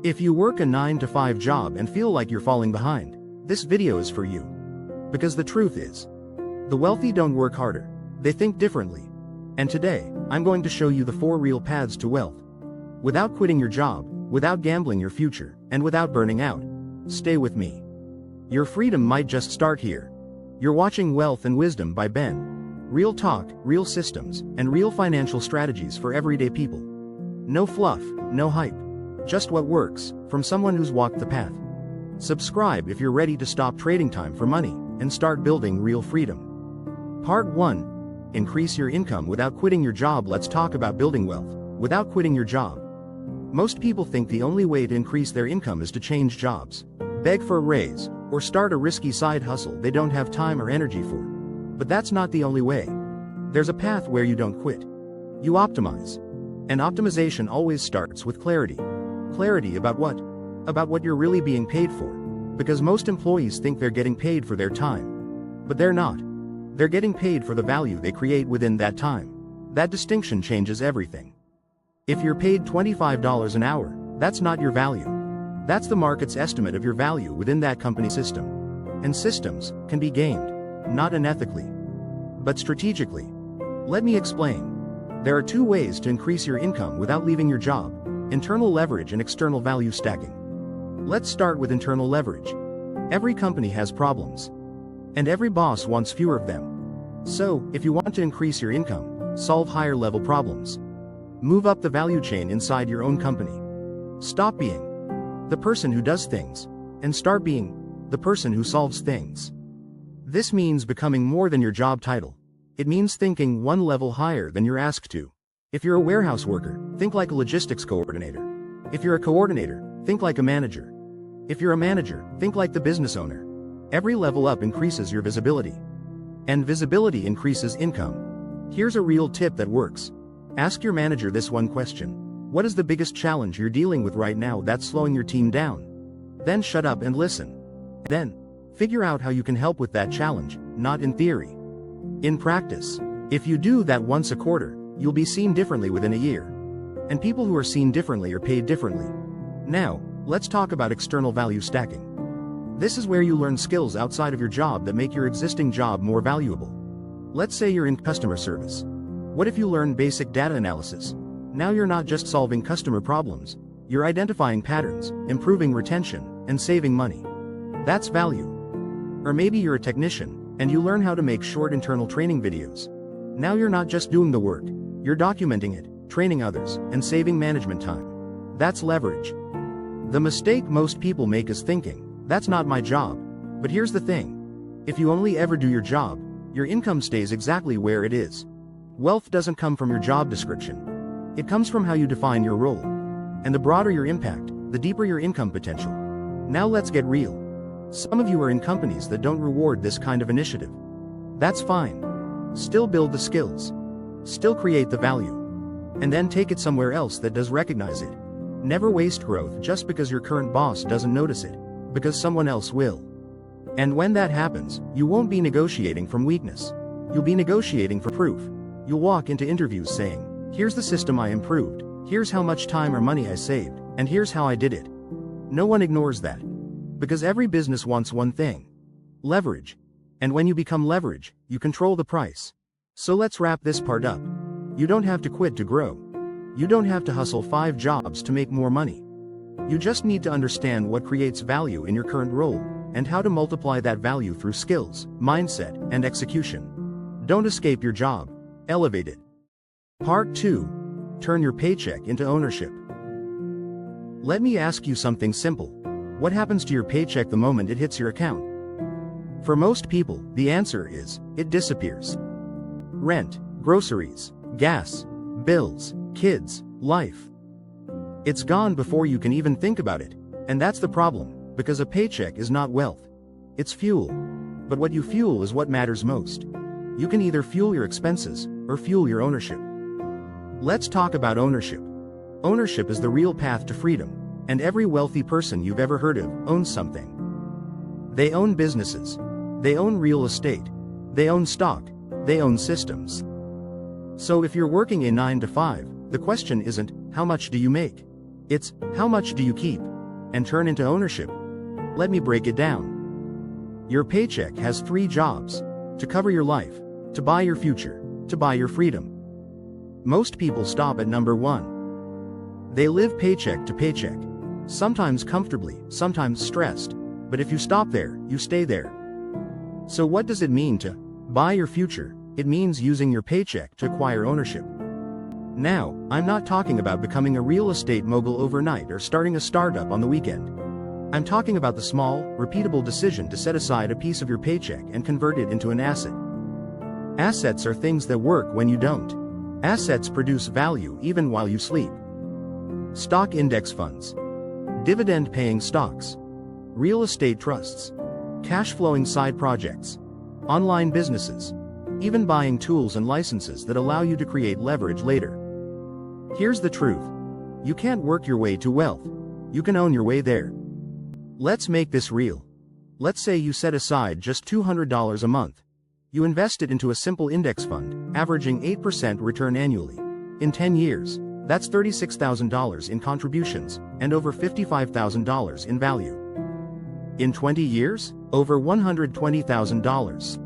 If you work a 9-to-5 job and feel like you're falling behind, this video is for you. Because the truth is, the wealthy don't work harder, they think differently. And today, I'm going to show you the 4 real paths to wealth. Without quitting your job, without gambling your future, and without burning out. Stay with me. Your freedom might just start here. You're watching Wealth and Wisdom by Ben. Real talk, real systems, and real financial strategies for everyday people. No fluff, no hype. Just what works, from someone who's walked the path. Subscribe if you're ready to stop trading time for money, and start building real freedom. Part 1. Increase your income without quitting your job. Let's talk about building wealth without quitting your job. Most people think the only way to increase their income is to change jobs, beg for a raise, or start a risky side hustle they don't have time or energy for. But that's not the only way. There's a path where you don't quit. You optimize. And optimization always starts with clarity. Clarity about what? About what you're really being paid for. Because most employees think they're getting paid for their time. But they're not. They're getting paid for the value they create within that time. That distinction changes everything. If you're paid $25 an hour, that's not your value. That's the market's estimate of your value within that company system. And systems can be gamed, not unethically, but strategically. Let me explain. There are 2 ways to increase your income without leaving your job: internal leverage and external value stacking. Let's start with internal leverage. Every company has problems. And every boss wants fewer of them. So, if you want to increase your income, solve higher level problems. Move up the value chain inside your own company. Stop being the person who does things, and start being the person who solves things. This means becoming more than your job title. It means thinking one level higher than you're asked to. If you're a warehouse worker, think like a logistics coordinator. If you're a coordinator, think like a manager. If you're a manager, think like the business owner. Every level up increases your visibility. And visibility increases income. Here's a real tip that works. Ask your manager this one question. What is the biggest challenge you're dealing with right now that's slowing your team down? Then shut up and listen. Then, figure out how you can help with that challenge, not in theory. In practice. If you do that once a quarter, you'll be seen differently within a year. And people who are seen differently are paid differently. Now, let's talk about external value stacking. This is where you learn skills outside of your job that make your existing job more valuable. Let's say you're in customer service. What if you learn basic data analysis? Now you're not just solving customer problems, you're identifying patterns, improving retention, and saving money. That's value. Or maybe you're a technician, and you learn how to make short internal training videos. Now you're not just doing the work, you're documenting it, training others, and saving management time. That's leverage. The mistake most people make is thinking, that's not my job. But here's the thing. If you only ever do your job, your income stays exactly where it is. Wealth doesn't come from your job description. It comes from how you define your role. And the broader your impact, the deeper your income potential. Now let's get real. Some of you are in companies that don't reward this kind of initiative. That's fine. Still build the skills. Still create the value. And then take it somewhere else that does recognize it. Never waste growth just because your current boss doesn't notice it, because someone else will. And when that happens, you won't be negotiating from weakness. You'll be negotiating for proof. You'll walk into interviews saying, here's the system I improved, here's how much time or money I saved, and here's how I did it. No one ignores that. Because every business wants one thing: leverage. And when you become leverage, you control the price. So let's wrap this part up. You don't have to quit to grow. You don't have to hustle 5 jobs to make more money. You just need to understand what creates value in your current role, and how to multiply that value through skills, mindset, and execution. Don't escape your job. Elevate it. Part 2. Turn your paycheck into ownership. Let me ask you something simple. What happens to your paycheck the moment it hits your account? For most people, the answer is, it disappears. Rent, groceries, gas, bills, kids, life. It's gone before you can even think about it. And that's the problem, because a paycheck is not wealth. It's fuel. But what you fuel is what matters most. You can either fuel your expenses, or fuel your ownership. Let's talk about ownership. Ownership is the real path to freedom, and every wealthy person you've ever heard of owns something. They own businesses. They own real estate. They own stock. They own systems. So if you're working a 9 to 5, the question isn't, how much do you make? It's, how much do you keep? and turn into ownership? Let me break it down. Your paycheck has 3 jobs: to cover your life, to buy your future, to buy your freedom. Most people stop at number 1. They live paycheck to paycheck, sometimes comfortably, sometimes stressed, but if you stop there, you stay there. So what does it mean to buy your future? It means using your paycheck to acquire ownership. Now, I'm not talking about becoming a real estate mogul overnight or starting a startup on the weekend. I'm talking about the small, repeatable decision to set aside a piece of your paycheck and convert it into an asset. Assets are things that work when you don't. Assets produce value even while you sleep. Stock index funds, dividend-paying stocks, real estate trusts, cash-flowing side projects, online businesses, even buying tools and licenses that allow you to create leverage later. Here's the truth. You can't work your way to wealth. You can own your way there. Let's make this real. Let's say you set aside just $200 a month. You invest it into a simple index fund, averaging 8% return annually. In 10 years, that's $36,000 in contributions, and over $55,000 in value. In 20 years, over $120,000.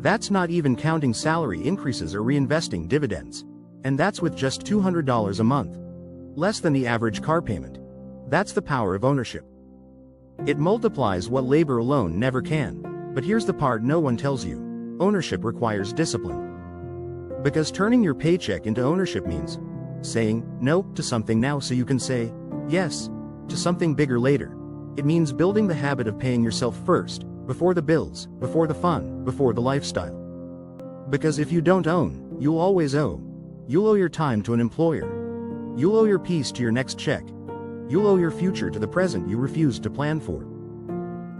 That's not even counting salary increases or reinvesting dividends. And that's with just $200 a month. Less than the average car payment. That's the power of ownership. It multiplies what labor alone never can. But here's the part no one tells you. Ownership requires discipline. Because turning your paycheck into ownership means saying no to something now so you can say yes to something bigger later. It means building the habit of paying yourself first, before the bills, before the fun, before the lifestyle. Because if you don't own, you'll always owe. You'll owe your time to an employer. You'll owe your peace to your next check. You'll owe your future to the present you refused to plan for.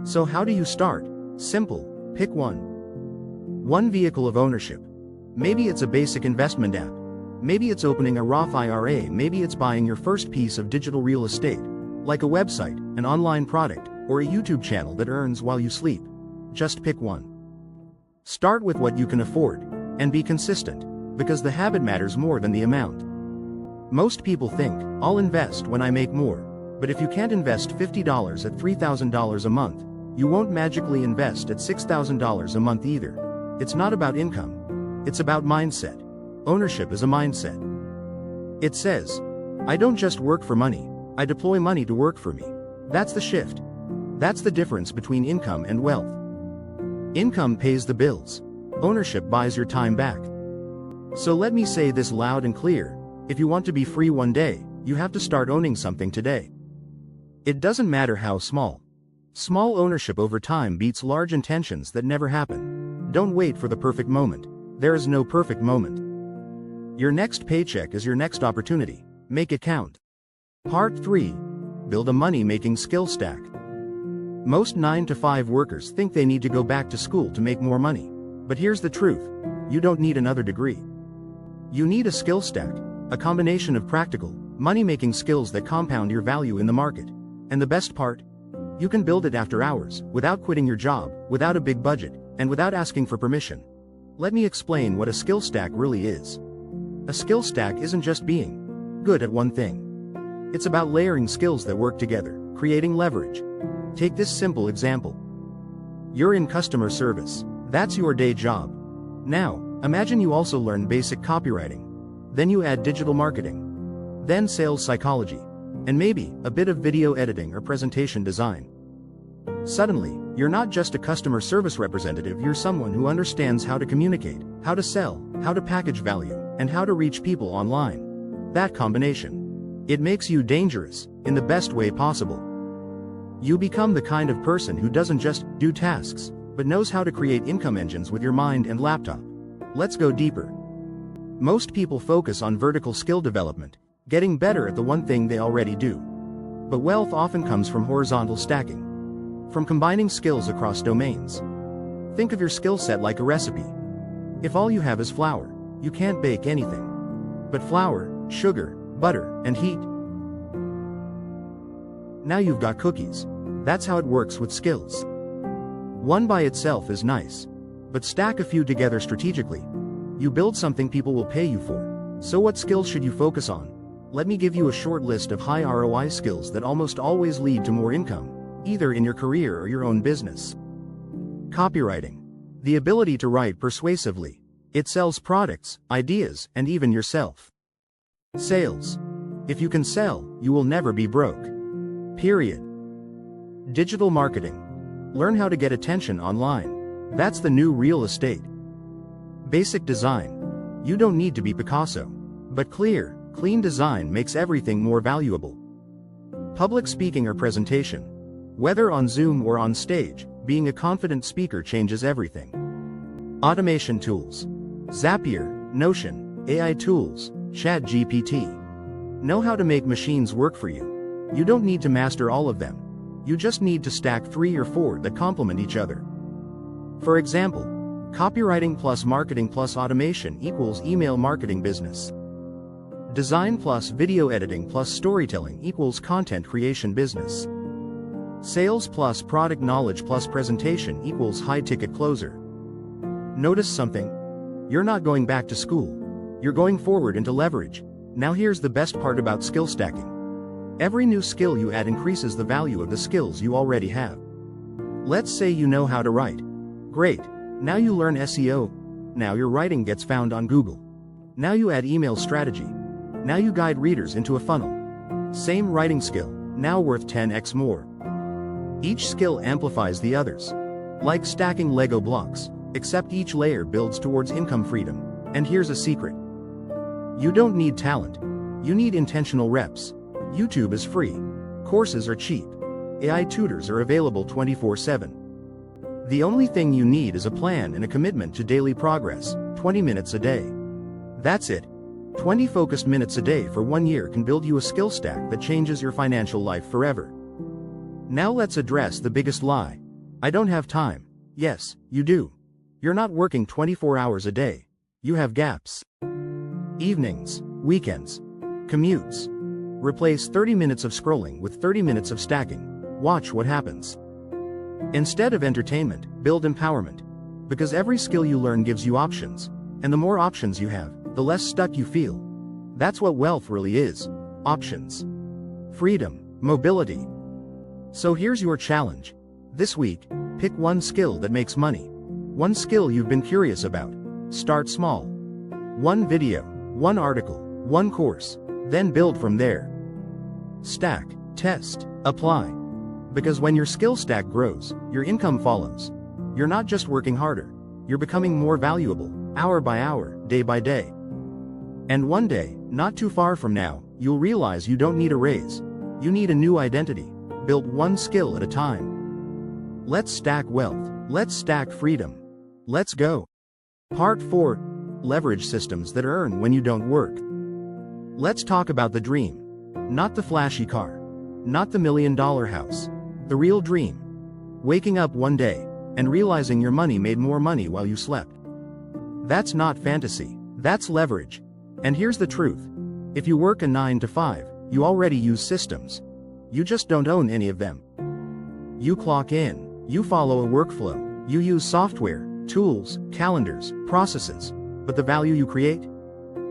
So how do you start? Simple. Pick one vehicle of ownership. Maybe it's a basic investment app. Maybe it's opening a Roth IRA. Maybe it's buying your first piece of digital real estate, like a website, an online product, or a YouTube channel that earns while you sleep. Just pick one. Start with what you can afford, and be consistent, because the habit matters more than the amount. Most people think, I'll invest when I make more. But if you can't invest $50 at $3,000 a month, you won't magically invest at $6,000 a month either. It's not about income. It's about mindset. Ownership is a mindset. It says, I don't just work for money, I deploy money to work for me. That's the shift. That's the difference between income and wealth. Income pays the bills. Ownership buys your time back. So let me say this loud and clear. If you want to be free one day, you have to start owning something today. It doesn't matter how small. Small ownership over time beats large intentions that never happen. Don't wait for the perfect moment. There is no perfect moment. Your next paycheck is your next opportunity. Make it count. Part 3. Build a money-making skill stack. Most 9-to-5 workers think they need to go back to school to make more money. But here's the truth. You don't need another degree. You need a skill stack, a combination of practical, money-making skills that compound your value in the market. And the best part? You can build it after hours, without quitting your job, without a big budget, and without asking for permission. Let me explain what a skill stack really is. A skill stack isn't just being good at one thing. It's about layering skills that work together, creating leverage. Take this simple example. You're in customer service. That's your day job. Now, imagine you also learn basic copywriting. Then you add digital marketing. Then sales psychology. And maybe a bit of video editing or presentation design. Suddenly, you're not just a customer service representative, you're someone who understands how to communicate, how to sell, how to package value, and how to reach people online. That combination. It makes you dangerous, in the best way possible. You become the kind of person who doesn't just do tasks, but knows how to create income engines with your mind and laptop. Let's go deeper. Most people focus on vertical skill development, getting better at the one thing they already do. But wealth often comes from horizontal stacking. From combining skills across domains. Think of your skill set like a recipe. If all you have is flour, you can't bake anything. But flour, sugar, butter, and heat. Now you've got cookies. That's how it works with skills. One by itself is nice. But stack a few together strategically. You build something people will pay you for. So what skills should you focus on? let me give you a short list of high ROI skills that almost always lead to more income, either in your career or your own business. Copywriting. The ability to write persuasively. It sells products, ideas, and even yourself. Sales. If you can sell, you will never be broke. Period. Digital marketing. Learn how to get attention online. That's the new real estate. Basic design. You don't need to be Picasso. But clean design makes everything more valuable. Public speaking or presentation. Whether on Zoom or on stage, being a confident speaker changes everything. Automation tools. Zapier, Notion, AI tools, ChatGPT. Know how to make machines work for you. You don't need to master all of them. You just need to stack 3 or 4 that complement each other. For example, copywriting plus marketing plus automation equals email marketing business. Design plus video editing plus storytelling equals content creation business. Sales plus product knowledge plus presentation equals high-ticket closer. Notice something? You're not going back to school. You're going forward into leverage. Now here's the best part about skill stacking. Every new skill you add increases the value of the skills you already have. Let's say you know how to write. Great. Now you learn SEO. Now your writing gets found on Google. Now you add email strategy. Now you guide readers into a funnel. Same writing skill, now worth 10x more. Each skill amplifies the others. Like stacking Lego blocks, except each layer builds towards income freedom. And here's a secret. You don't need talent. You need intentional reps. YouTube is free. Courses are cheap. AI tutors are available 24/7. The only thing you need is a plan and a commitment to daily progress, 20 minutes a day. That's it. 20 focused minutes a day for 1 year can build you a skill stack that changes your financial life forever. Now let's address the biggest lie. I don't have time. Yes, you do. You're not working 24 hours a day. You have gaps. Evenings, weekends, commutes. Replace 30 minutes of scrolling with 30 minutes of stacking. Watch what happens. Instead of entertainment, build empowerment. Because every skill you learn gives you options. And the more options you have, the less stuck you feel. That's what wealth really is. Options. Freedom, mobility. So here's your challenge. This week, pick one skill that makes money. One skill you've been curious about. Start small. One video, one article, one course, then build from there. Stack, test, apply. Because when your skill stack grows, your income follows. You're not just working harder. You're becoming more valuable, hour by hour, day by day. And one day, not too far from now, you'll realize you don't need a raise. You need a new identity, built one skill at a time. Let's stack wealth. Let's stack freedom. Let's go. Part 4. Leverage systems that earn when you don't work. Let's talk about the dream. Not the flashy car. Not the $1 million house. The real dream. Waking up one day and realizing your money made more money while you slept. That's not fantasy. That's leverage. And here's the truth. If you work a 9 to 5, you already use systems. You just don't own any of them. You clock in. You follow a workflow. You use software, tools, calendars, processes. But the value you create?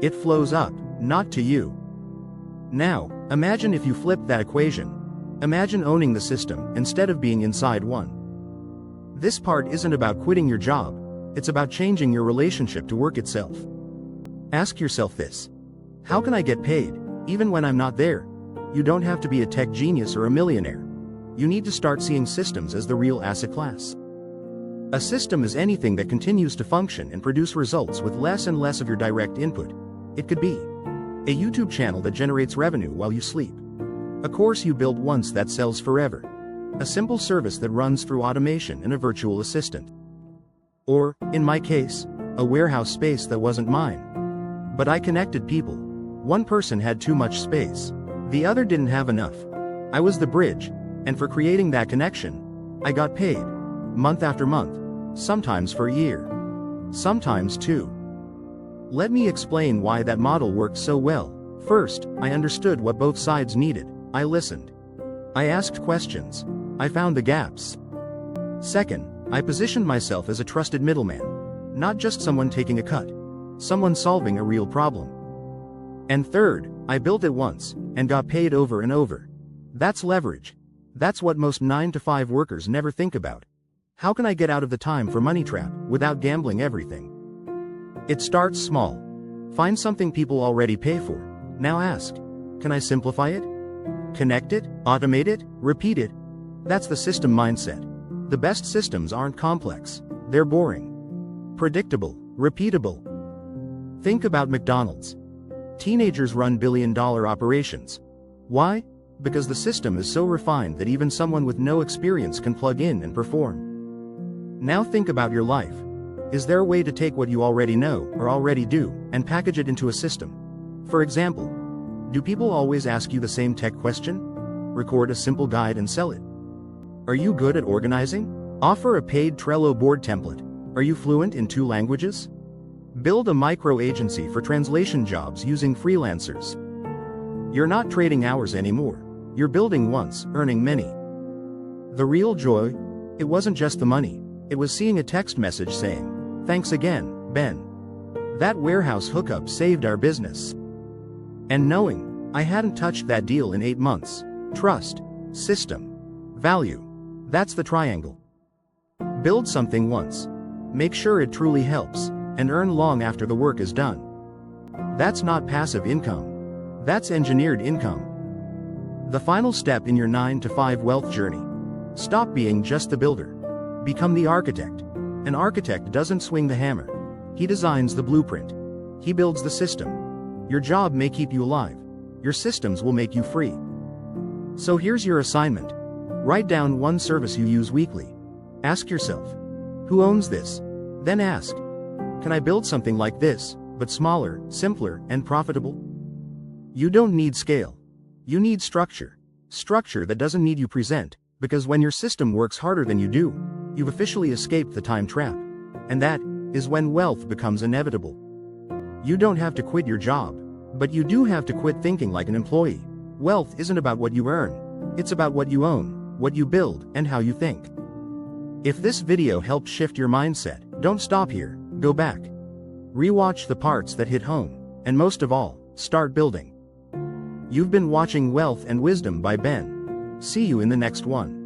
It flows up, not to you. Now, imagine if you flipped that equation. Imagine owning the system instead of being inside one. This part isn't about quitting your job. It's about changing your relationship to work itself. Ask yourself this. How can I get paid, even when I'm not there? You don't have to be a tech genius or a millionaire. You need to start seeing systems as the real asset class. A system is anything that continues to function and produce results with less and less of your direct input. It could be a YouTube channel that generates revenue while you sleep. A course you build once that sells forever. A simple service that runs through automation and a virtual assistant. Or, in my case, a warehouse space that wasn't mine. But I connected people. One person had too much space. The other didn't have enough. I was the bridge, and for creating that connection, I got paid. Month after month. Sometimes for a year. Sometimes 2. Let me explain why that model worked so well. First, I understood what both sides needed. I listened. I asked questions. I found the gaps. Second, I positioned myself as a trusted middleman. Not just someone taking a cut. Someone solving a real problem. And third, I built it once, and got paid over and over. That's leverage. That's what most 9-to-5 workers never think about. How can I get out of the time for money trap without gambling everything? It starts small. Find something people already pay for. Now ask, can I simplify it? Connect it, automate it, repeat it. That's the system mindset. The best systems aren't complex. They're boring, predictable, repeatable. Think about McDonald's. Teenagers run billion-dollar operations. Why? Because the system is so refined that even someone with no experience can plug in and perform. Now think about your life. Is there a way to take what you already know or already do and package it into a system? For example, do people always ask you the same tech question? Record a simple guide and sell it. Are you good at organizing? Offer a paid Trello board template. Are you fluent in 2 languages? Build a micro agency for translation jobs using freelancers. You're not trading hours anymore. You're building once, earning many. The real joy? It wasn't just the money. It was seeing a text message saying, "Thanks again, Ben. That warehouse hookup saved our business." And knowing, I hadn't touched that deal in 8 months. Trust, system, value. That's the triangle. Build something once. Make sure it truly helps, and earn long after the work is done. That's not passive income. That's engineered income. The final step in your 9-to-5 wealth journey. Stop being just the builder. Become the architect. An architect doesn't swing the hammer. He designs the blueprint. He builds the system. Your job may keep you alive. Your systems will make you free. So here's your assignment. Write down one service you use weekly. Ask yourself, who owns this? Then ask, can I build something like this, but smaller, simpler, and profitable? You don't need scale. You need structure. Structure that doesn't need you present, because when your system works harder than you do, you've officially escaped the time trap. And that is when wealth becomes inevitable. You don't have to quit your job, but you do have to quit thinking like an employee. Wealth isn't about what you earn. It's about what you own, what you build, and how you think. If this video helped shift your mindset, don't stop here, go back. Rewatch the parts that hit home, and most of all, start building. You've been watching Wealth and Wisdom by Ben. See you in the next one.